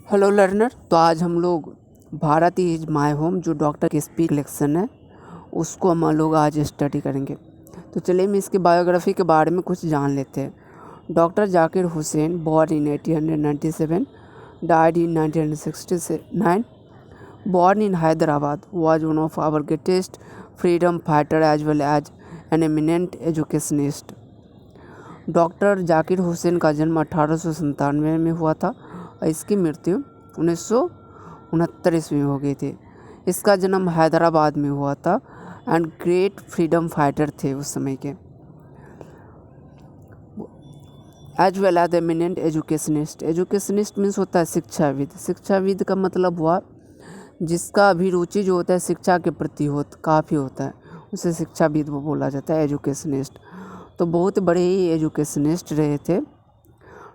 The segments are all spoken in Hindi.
Hello learner. तो आज हम लोग भारत इज माय होम जो डॉक्टर के स्पीच कलेक्शन है उसको हम लोग आज स्टडी करेंगे। तो चलिए हम इसकी बायोग्राफी के बारे में कुछ जान लेते हैं। Doctor Zakir Hussain born in 1897, died in 1969, born in Hyderabad, was one of our greatest freedom fighter as well as an eminent educationist. Doctor Zakir Hussain का जन्म 1897 में हुआ था और इसकी मृत्यु 1969 ईस्वी में हो गई थी। इसका जन्म हैदराबाद में हुआ था एंड ग्रेट फ्रीडम फाइटर थे उस समय के। As well as eminent educationist. Educationist means होता है शिक्षाविद। शिक्षाविद का मतलब हुआ जिसका अभिरुचि जो होता है शिक्षा के प्रति काफ़ी होता है, उसे शिक्षाविद वो बोला जाता है, एजुकेशनिस्ट। तो बहुत बड़े ही एजुकेशनिस्ट रहे थे।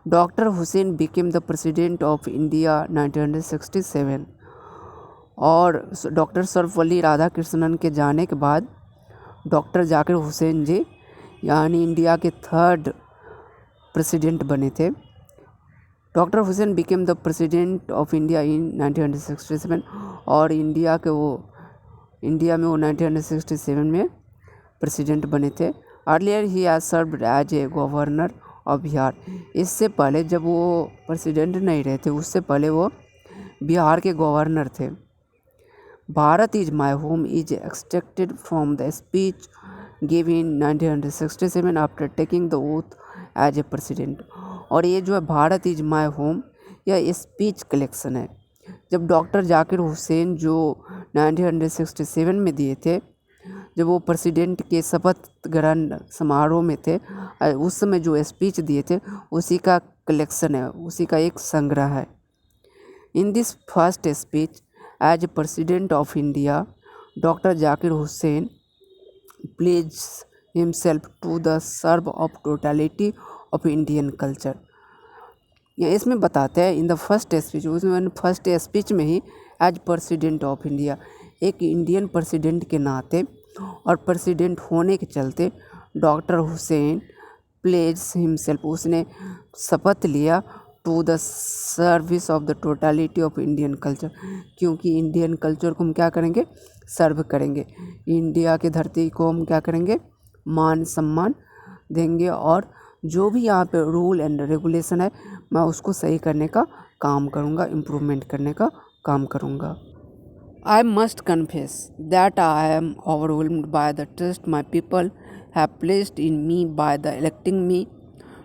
Doctor Hussain became the president of India 1967 और डॉक्टर सर्वपल्ली राधाकृष्णन के जाने के बाद डॉक्टर जाकिर हुसैन जी यानी इंडिया के 3rd प्रेसिडेंट बने थे। Doctor Hussain became the president of India in 1967 और इंडिया में वो 1967 में प्रेसिडेंट बने थे। Earlier he has served as a governor of Bihar. इससे पहले जब वो प्रेसिडेंट नहीं रहे थे उससे पहले वो बिहार के गवर्नर थे। Bharat is my home is extracted from the speech given in 1967 after taking the oath as a president. और ये जो है भारत इज माय होम यह स्पीच कलेक्शन है जब डॉक्टर जाकिर हुसैन जो 1967 में दिए थे, जब वो प्रेसिडेंट के शपथ ग्रहण समारोह में थे, उस समय जो स्पीच दिए थे उसी का कलेक्शन है, उसी का एक संग्रह है। In this first speech as president of India doctor Zakir Hussain pledges himself to the serve of totality of Indian culture. इसमें बताते हैं इन द फर्स्ट स्पीच, उसमें फर्स्ट स्पीच में ही एज प्रेसिडेंट ऑफ इंडिया एक इंडियन प्रेसिडेंट के नाते और प्रेसिडेंट होने के चलते डॉक्टर हुसैन प्लेज हिमसेल्फ उसने शपथ लिया to the service of the totality of Indian culture, क्योंकि इंडियन कल्चर को हम क्या करेंगे, सर्व करेंगे। इंडिया की धरती को हम क्या करेंगे, मान सम्मान देंगे और जो भी यहाँ पे रूल एंड रेगुलेशन है मैं उसको सही करने का काम करूँगा, इम्प्रूवमेंट करने का काम करूँगा। I must confess that I am overwhelmed by the trust my people have placed in me by the electing me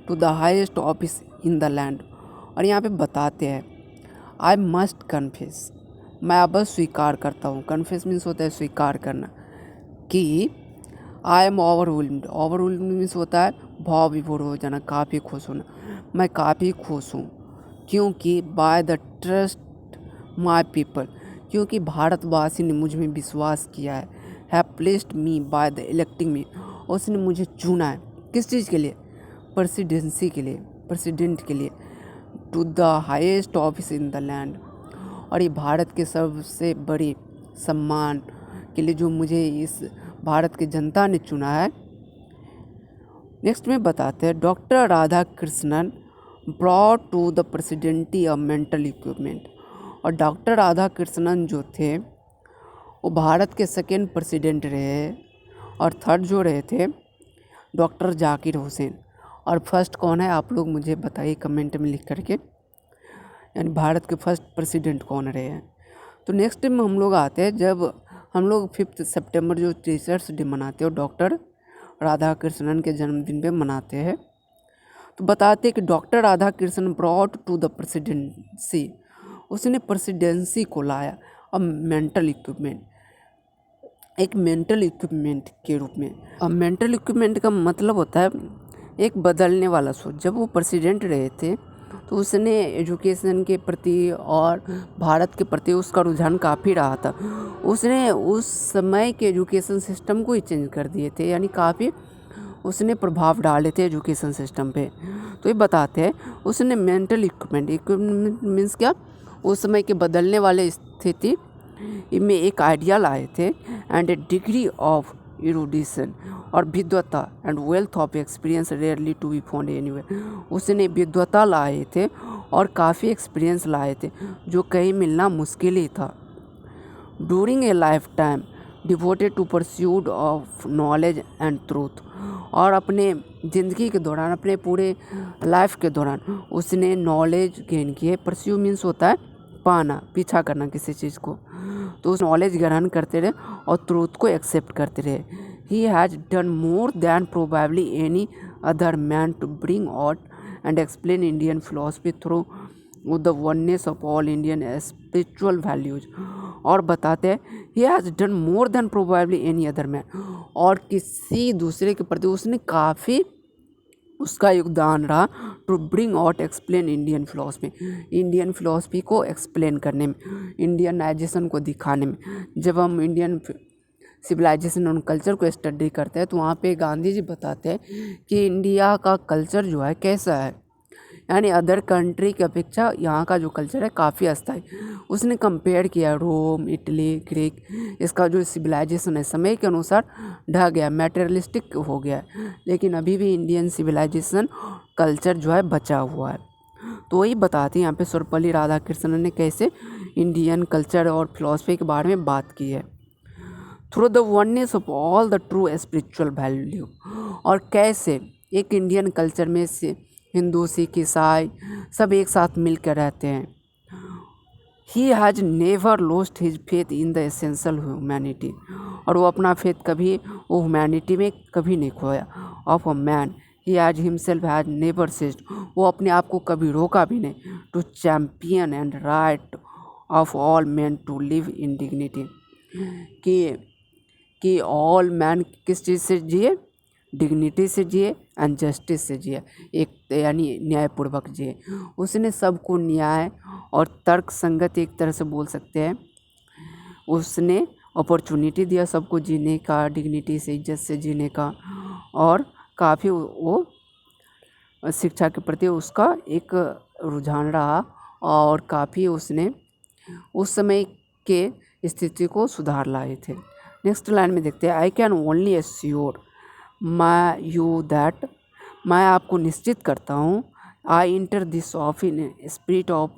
to the highest office in the land। और यहाँ पे बताते हैं I must confess, मैं अब स्वीकार करता हूँ। confess मीन्स होता है स्वीकार करना, कि I am overwhelmed। overwhelmed means होता है भाव विभोर हो जाना, काफ़ी खुश होना। मैं काफ़ी खुश हूँ क्योंकि by the trust my people, क्योंकि भारतवासी ने मुझ में विश्वास किया है। Have placed me by the electing me, उसने मुझे चुना है किस चीज़ के लिए, प्रेसिडेंसी के लिए, प्रेसिडेंट के लिए। To the highest office in the land, और ये भारत के सबसे बड़े सम्मान के लिए जो मुझे इस भारत की जनता ने चुना है। नेक्स्ट में बताते हैं doctor Radhakrishnan brought to the presidency a mental equipment. और डॉक्टर राधाकृष्णन जो थे वो भारत के 2nd प्रेसिडेंट रहे और 3rd जो रहे थे डॉक्टर जाकिर हुसैन। और फर्स्ट कौन है आप लोग मुझे बताइए कमेंट में लिख करके, यानी भारत के फर्स्ट प्रेसिडेंट कौन रहे हैं। तो नेक्स्ट में हम लोग आते हैं जब हम लोग 5 सितंबर जो टीचर्स डे मनाते हैं डॉक्टर राधाकृष्णन के जन्मदिन पे मनाते हैं। तो बताते हैं कि doctor Radhakrishnan brought to the presidency, उसने प्रेसिडेंसी को लाया अब मेंटल इक्विपमेंट, एक मेंटल इक्विपमेंट के रूप में। अब मेंटल इक्विपमेंट का मतलब होता है एक बदलने वाला सोच। जब वो प्रेसिडेंट रहे थे तो उसने एजुकेशन के प्रति और भारत के प्रति उसका रुझान काफ़ी रहा था। उसने उस समय के एजुकेशन सिस्टम को ही चेंज कर दिए थे, यानी काफ़ी उसने प्रभाव डाले थे एजुकेशन सिस्टम पे। तो ये बताते हैं उसने मेंटल इक्विपमेंट मीन्स क्या, उस समय के बदलने वाले स्थिति में एक आइडिया लाए थे and a degree of erudition और विद्वता and wealth of experience rarely to be found anywhere. उसने विद्वता लाए थे और काफ़ी एक्सपीरियंस लाए थे जो कहीं मिलना मुश्किल ही था। During a lifetime devoted to pursuit of knowledge and truth, और अपने ज़िंदगी के दौरान, अपने पूरे लाइफ के दौरान उसने नॉलेज गेन किए। परस्यू मीन्स होता है पाना, पीछा करना किसी चीज़ को, तो उस नॉलेज ग्रहण करते रहे और ट्रूथ को एक्सेप्ट करते रहे। He has done more than probably any other man to bring out and explain Indian philosophy through the oneness of all Indian spiritual values. और बताते हैं he has done more than probably any other man, और किसी दूसरे के प्रति उसने काफ़ी उसका योगदान रहा to bring out explain Indian philosophy, Indian philosophy को एक्सप्लेन करने में, इंडियनाइजेशन को दिखाने में। जब हम इंडियन सिविलाइजेशन और कल्चर को स्टडी करते हैं तो वहाँ पे गांधी जी बताते हैं कि इंडिया का कल्चर जो है कैसा है, यानी अदर कंट्री की अपेक्षा यहाँ का जो कल्चर है काफ़ी अस्थायी। उसने कंपेयर किया रोम, इटली, ग्रीक, इसका जो सिविलाइजेशन है समय के अनुसार ढह गया, मैटेरियलिस्टिक हो गया है, लेकिन अभी भी इंडियन सिविलाइजेशन कल्चर जो है बचा हुआ है। तो वही बताते हैं यहाँ पे सर्वपल्ली राधाकृष्णन ने कैसे इंडियन कल्चर और फिलॉसफी के बारे में बात की है। Through the oneness of all the true spiritual value, और कैसे एक इंडियन कल्चर में से हिंदू, सिख, ईसाई सब एक साथ मिलकर रहते हैं। He has never lost his faith in the essential humanity, और वो अपना फेथ कभी वो ह्यूमैनिटी में कभी नहीं खोया। Of a man he has himself has never ceased, वो अपने आप को कभी रोका भी नहीं। To champion and right of all man to live in dignity, कि ऑल मैन किस चीज़ से जिए, डिग्निटी से जिए एंड जस्टिस से जिए, एक यानी न्यायपूर्वक जिए। उसने सबको न्याय और तर्क संगत एक तरह से बोल सकते हैं, उसने अपॉर्चुनिटी दिया सबको जीने का, डिग्निटी से, इज्जत से जीने का, और काफ़ी वो शिक्षा के प्रति उसका एक रुझान रहा, और काफ़ी उसने उस समय के स्थिति को सुधार लाए थे। नेक्स्ट लाइन में देखते हैं, I can only assure my you that, मैं आपको निश्चित करता हूँ, I enter this office in spirit of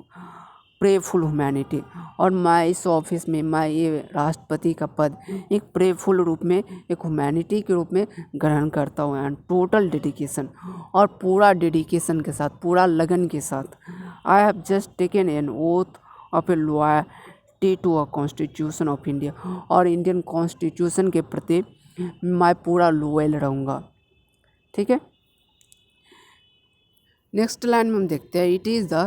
prayerful humanity, और मैं इस ऑफिस में, मैं ये राष्ट्रपति का पद एक प्रेफुल रूप में, एक ह्यूमैनिटी के रूप में ग्रहण करता हूँ, एंड टोटल डेडिकेशन, और पूरा डेडिकेशन के साथ, पूरा लगन के साथ। I have just taken an oath of a loyalty to a constitution of India, और इंडियन कॉन्स्टिट्यूशन के प्रति मैं पूरा लॉयल रहूँगा। ठीक है, नेक्स्ट लाइन में हम देखते हैं, इट इज़ द